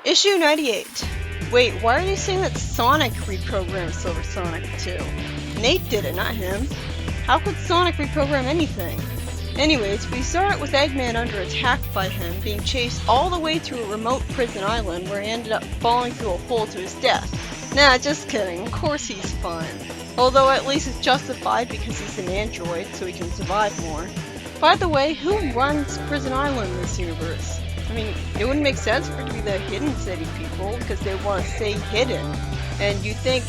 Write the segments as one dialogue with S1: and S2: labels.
S1: Issue 98. Wait, why are they saying that Sonic reprogrammed Silver Sonic too? Nate did it, not him. How could Sonic reprogram anything? Anyways, we start with Eggman under attack by him, being chased all the way to a remote prison island where he ended up falling through a hole to his death. Nah, just kidding, of course he's fine. Although at least it's justified because he's an android, so he can survive more. By the way, who runs Prison Island in this universe? I mean, it wouldn't make sense for it to be the Hidden City people, because they want to stay hidden. And you'd think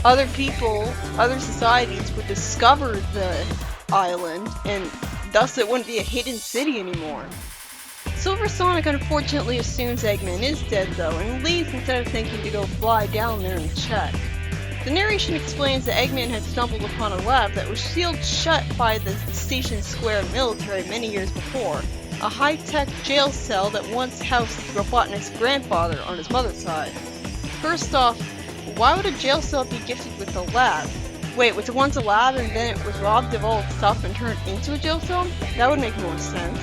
S1: other people, other societies would discover the island, and thus it wouldn't be a hidden city anymore. Silver Sonic unfortunately assumes Eggman is dead though, and leaves instead of thinking to go fly down there and check. The narration explains that Eggman had stumbled upon a lab that was sealed shut by the Station Square military many years before, a high-tech jail cell that once housed Robotnik's grandfather on his mother's side. First off, why would a jail cell be gifted with a lab? Wait, was it once a lab and then it was robbed of all its stuff and turned into a jail cell? That would make more sense.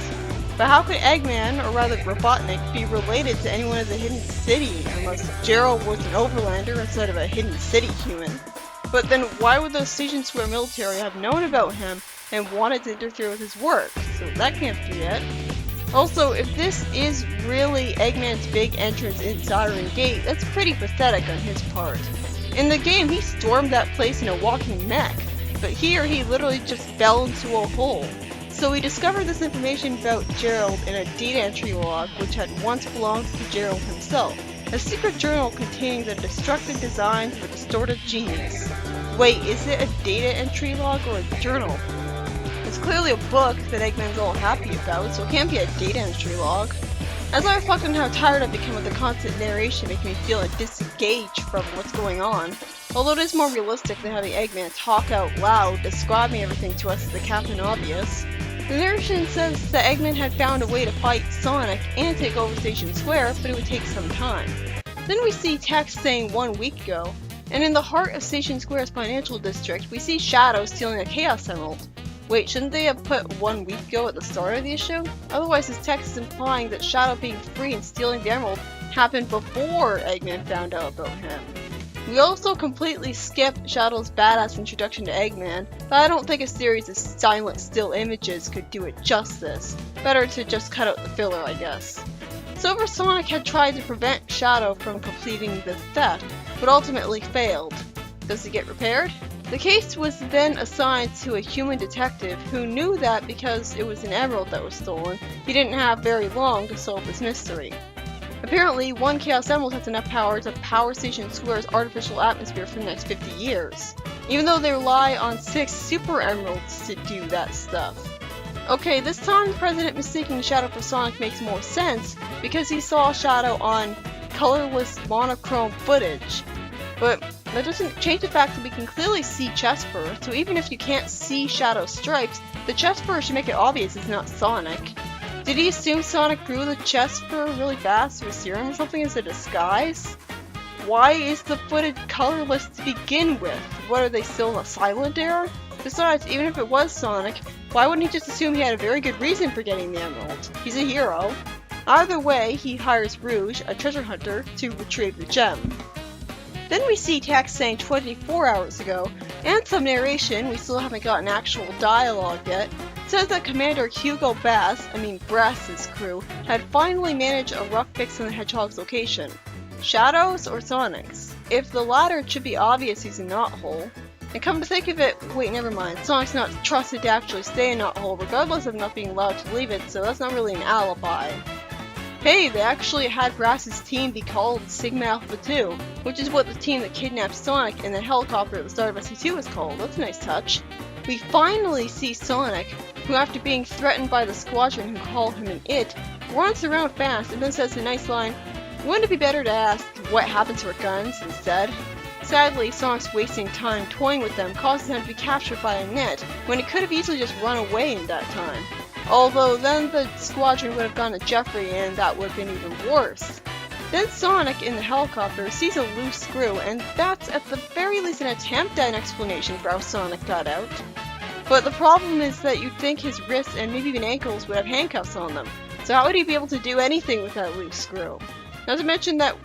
S1: But how could Eggman, or rather Robotnik, be related to anyone in the Hidden City unless Gerald was an overlander instead of a Hidden City human? But then why would the Station Square military have known about him and wanted to interfere with his work? So that can't be it. Also, if this is really Eggman's big entrance in Siren Gate, that's pretty pathetic on his part. In the game, he stormed that place in a walking mech, but here he literally just fell into a hole. So we discovered this information about Gerald in a data entry log which had once belonged to Gerald himself, a secret journal containing the destructive designs of a distorted genius. Wait, is it a data entry log or a journal? It's clearly a book that Eggman's all happy about, so it can't be a data entry log. As I reflect on how tired I've become of the constant narration making me feel disengaged from what's going on, although it is more realistic than having Eggman talk out loud, describing everything to us as the Captain Obvious. The narration says that Eggman had found a way to fight Sonic and take over Station Square, but it would take some time. Then we see text saying 1 week ago, and in the heart of Station Square's financial district, we see Shadow stealing a Chaos Emerald. Wait, shouldn't they have put 1 week ago at the start of the issue? Otherwise this text is implying that Shadow being free and stealing the emerald happened before Eggman found out about him. We also completely skip Shadow's badass introduction to Eggman, but I don't think a series of silent still images could do it justice. Better to just cut out the filler, I guess. Silver Sonic had tried to prevent Shadow from completing the theft, but ultimately failed. Does it get repaired? The case was then assigned to a human detective who knew that because it was an emerald that was stolen, he didn't have very long to solve this mystery. Apparently, 1 Chaos Emerald has enough power to power Station Square's artificial atmosphere for the next 50 years, even though they rely on 6 Super Emeralds to do that stuff. Okay, this time the President mistaking Shadow for Sonic makes more sense because he saw Shadow on colorless monochrome footage, but that doesn't change the fact that we can clearly see chest fur, so even if you can't see Shadow's stripes, the chest fur should make it obvious it's not Sonic. Did he assume Sonic grew the chest fur really fast with serum or something as a disguise? Why is the footage colorless to begin with? What, are they still in a silent era? Besides, even if it was Sonic, why wouldn't he just assume he had a very good reason for getting the emerald? He's a hero. Either way, he hires Rouge, a treasure hunter, to retrieve the gem. Then we see text saying 24 hours ago, and some narration, we still haven't gotten actual dialogue yet, says that Commander Hugo Brass's crew had finally managed a rough fix on the Hedgehog's location. Shadow's or Sonic's? If the latter, it should be obvious he's in Knothole. And come to think of it, wait, never mind, Sonic's not trusted to actually stay in Knothole regardless of not being allowed to leave it, so that's not really an alibi. Hey, they actually had Brass's team be called Sigma Alpha 2, which is what the team that kidnapped Sonic in the helicopter at the start of SC2 is called. That's a nice touch. We finally see Sonic, who after being threatened by the squadron who call him an it, runs around fast and then says the nice line, "Wouldn't it be better to ask what happened to our guns instead?" Sadly, Sonic's wasting time toying with them causes him to be captured by a net, when he could have easily just run away in that time. Although then the squadron would have gone to Jeffrey and that would have been even worse. Then Sonic, in the helicopter, sees a loose screw, and that's at the very least an attempt at an explanation for how Sonic got out. But the problem is that you'd think his wrists and maybe even ankles would have handcuffs on them, so how would he be able to do anything with that loose screw? Not to mention that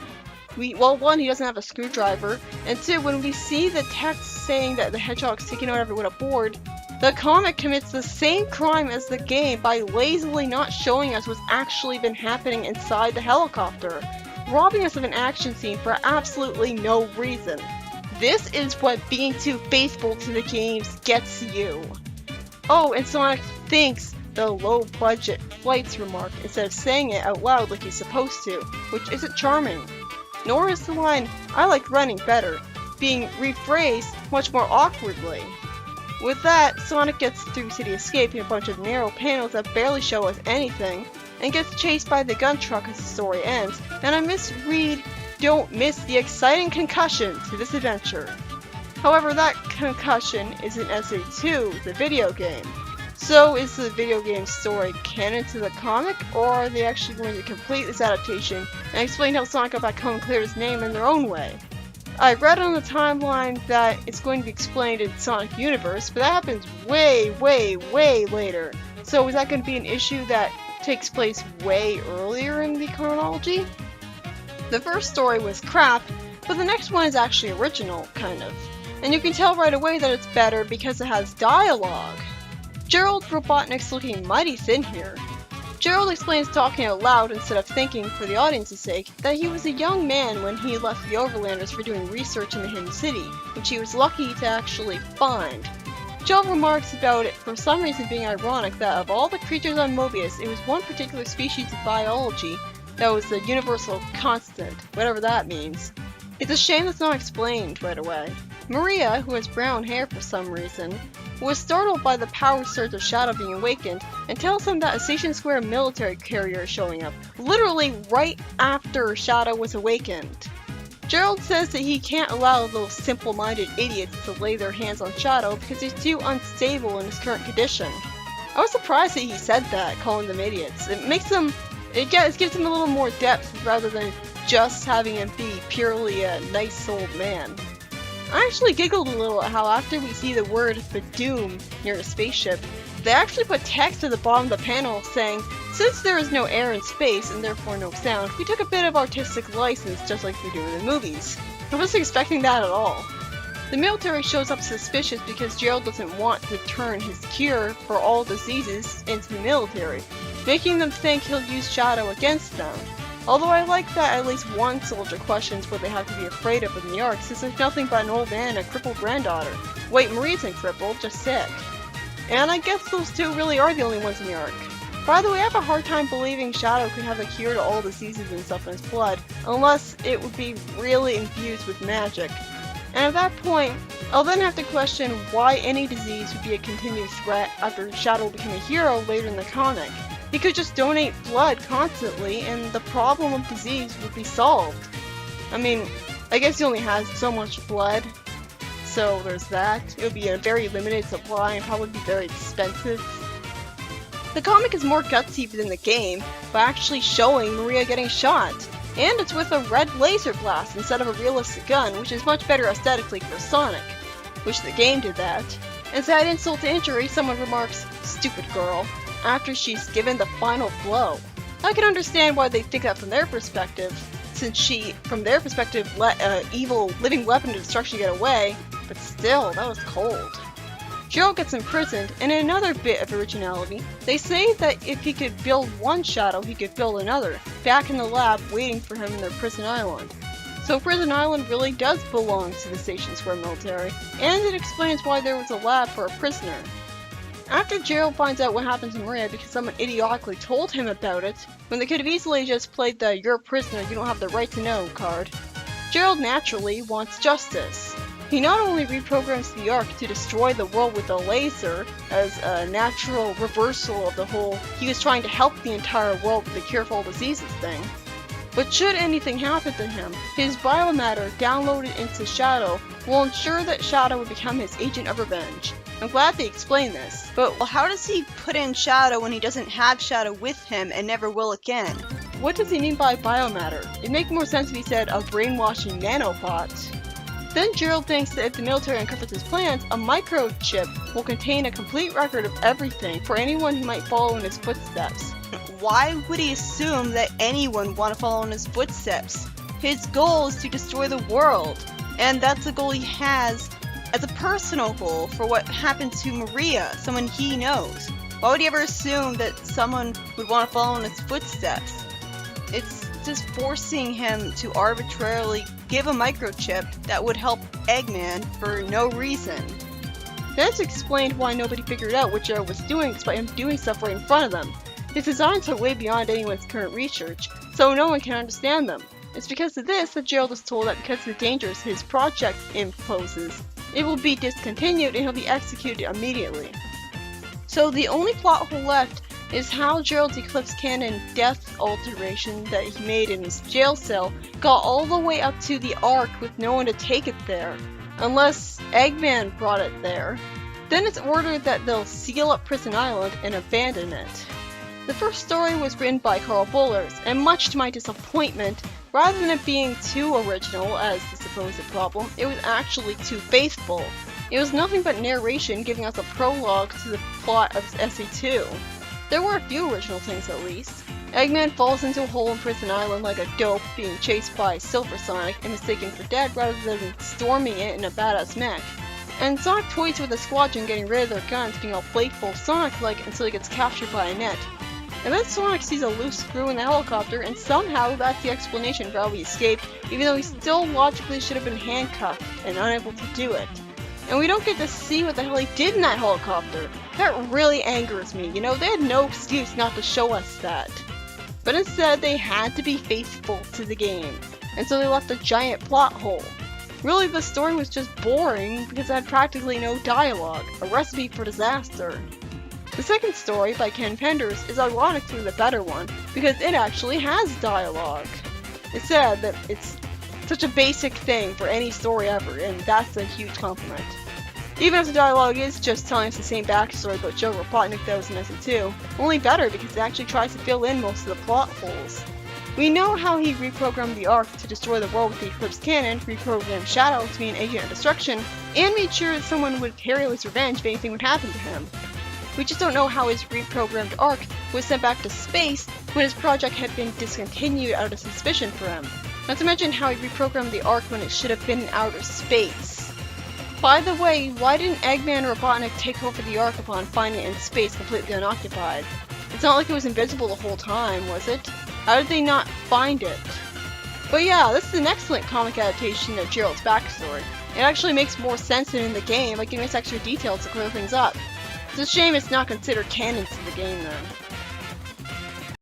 S1: well, one, he doesn't have a screwdriver, and two, when we see the text saying that the hedgehog's taking out everyone aboard, the comic commits the same crime as the game by lazily not showing us what's actually been happening inside the helicopter, robbing us of an action scene for absolutely no reason. This is what being too faithful to the games gets you. Oh, and Sonic thinks the low-budget flights remark instead of saying it out loud like he's supposed to, which isn't charming. Nor is the line, "I like running better," being rephrased much more awkwardly. With that, Sonic gets through City Escape in a bunch of narrow panels that barely show us anything, and gets chased by the gun truck as the story ends, and I misread, "Don't miss the exciting concussion to this adventure." However, that concussion is in SA2, the video game. So is the video game story canon to the comic, or are they actually going to complete this adaptation and explain how Sonic got back home and cleared his name in their own way? I read on the timeline that it's going to be explained in Sonic Universe, but that happens way later. So is that going to be an issue that takes place way earlier in the chronology? The first story was crap, but the next one is actually original, kind of. And you can tell right away that it's better because it has dialogue. Gerald Robotnik's looking mighty thin here. Gerald explains talking out loud instead of thinking, for the audience's sake, that he was a young man when he left the Overlanders for doing research in the Hidden City, which he was lucky to actually find. Gerald remarks about it for some reason being ironic that of all the creatures on Mobius, it was one particular species of biology that was the universal constant, whatever that means. It's a shame that's not explained right away. Maria, who has brown hair for some reason, was startled by the power surge of Shadow being awakened and tells him that a Station Square military carrier is showing up, literally right after Shadow was awakened. Gerald says that he can't allow those simple-minded idiots to lay their hands on Shadow because he's too unstable in his current condition. I was surprised that he said that, calling them idiots. It gives him a little more depth rather than just having him be purely a nice old man. I actually giggled a little at how after we see the word "Badoom" near a spaceship, they actually put text at the bottom of the panel saying, "Since there is no air in space and therefore no sound, we took a bit of artistic license just like we do in the movies." I wasn't expecting that at all. The military shows up suspicious because Gerald doesn't want to turn his cure for all diseases into the military, making them think he'll use Shadow against them. Although I like that at least one soldier questions what they have to be afraid of in the Ark, since there's nothing but an old man and a crippled granddaughter. Wait, Marie isn't crippled, just sick. And I guess those two really are the only ones in the Ark. By the way, I have a hard time believing Shadow could have a cure to all diseases and stuff in his blood, unless it would be really infused with magic. And at that point, I'll then have to question why any disease would be a continued threat after Shadow became a hero later in the comic. He could just donate blood constantly and the problem of disease would be solved. I mean, I guess he only has so much blood, so there's that. It would be a very limited supply and probably be very expensive. The comic is more gutsy than the game by actually showing Maria getting shot. And it's with a red laser blast instead of a realistic gun, which is much better aesthetically for Sonic. Wish the game did that. As add insult to injury, someone remarks, "Stupid girl," after she's given the final blow. I can understand why they think that from their perspective, since she, from their perspective, let an evil living weapon of destruction get away, but still, that was cold. Gerald gets imprisoned, and in another bit of originality, they say that if he could build one Shadow, he could build another, back in the lab waiting for him in their prison island. So Prison Island really does belong to the Station Square military, and it explains why there was a lab for a prisoner. After Gerald finds out what happened to Maria because someone idiotically told him about it, when they could have easily just played the "you're a prisoner, you don't have the right to know" card, Gerald naturally wants justice. He not only reprograms the Ark to destroy the world with a laser, as a natural reversal of the whole he was trying to help the entire world with the cure for all diseases thing, but should anything happen to him, his biomatter downloaded into Shadow will ensure that Shadow will become his agent of revenge. I'm glad they explained this. But how does he put in Shadow when he doesn't have Shadow with him and never will again? What does he mean by biomatter? It'd make more sense if he said a brainwashing nanopot. Then Gerald thinks that if the military uncovers his plans, a microchip will contain a complete record of everything for anyone who might follow in his footsteps. Why would he assume that anyone would want to follow in his footsteps? His goal is to destroy the world, and that's a goal he has as a personal goal for what happened to Maria, someone he knows. Why would he ever assume that someone would want to follow in his footsteps? It's just forcing him to arbitrarily give a microchip that would help Eggman for no reason. That's explained why nobody figured out what Gerald was doing despite him doing stuff right in front of them. His designs are way beyond anyone's current research, so no one can understand them. It's because of this that Gerald is told that because of the dangers his project imposes, it will be discontinued and he'll be executed immediately. So the only plot hole left is how Gerald's Eclipse Cannon death alteration that he made in his jail cell got all the way up to the Ark with no one to take it there, unless Eggman brought it there. Then it's ordered that they'll seal up Prison Island and abandon it. The first story was written by Carl Bullers, and much to my disappointment, rather than it being too original as the supposed problem, it was actually too faithful. It was nothing but narration giving us a prologue to the plot of SE2. There were a few original things at least. Eggman falls into a hole in Prison Island like a dope, being chased by Silver Sonic and mistaken for dead rather than storming it in a badass mech. And Sonic toys with the squadron getting rid of their guns, being all playful Sonic-like until he gets captured by a net. And then Sonic sees a loose screw in the helicopter, and somehow that's the explanation for how he escaped, even though he still logically should have been handcuffed and unable to do it. And we don't get to see what the hell he did in that helicopter. That really angers me, you know, they had no excuse not to show us that. But instead, they had to be faithful to the game, and so they left a giant plot hole. Really, the story was just boring because it had practically no dialogue, a recipe for disaster. The second story, by Ken Penders, is ironically the better one, because it actually has dialogue. It's sad that it's such a basic thing for any story ever, and that's a huge compliment. Even if the dialogue is just telling us the same backstory about Joe Robotnik that was in SE2, only better because it actually tries to fill in most of the plot holes. We know how he reprogrammed the Ark to destroy the world with the Eclipse Cannon, reprogrammed Shadow to be an agent of destruction, and made sure that someone would carry his revenge if anything would happen to him. We just don't know how his reprogrammed Ark was sent back to space when his project had been discontinued out of suspicion for him. Not to mention how he reprogrammed the Ark when it should have been in outer space. By the way, why didn't Eggman or Robotnik take over the Ark upon finding it in space completely unoccupied? It's not like it was invisible the whole time, was it? How did they not find it? But yeah, this is an excellent comic adaptation of Gerald's backstory. It actually makes more sense than in the game by giving us extra details to clear things up. It's a shame it's not considered canon to the game though.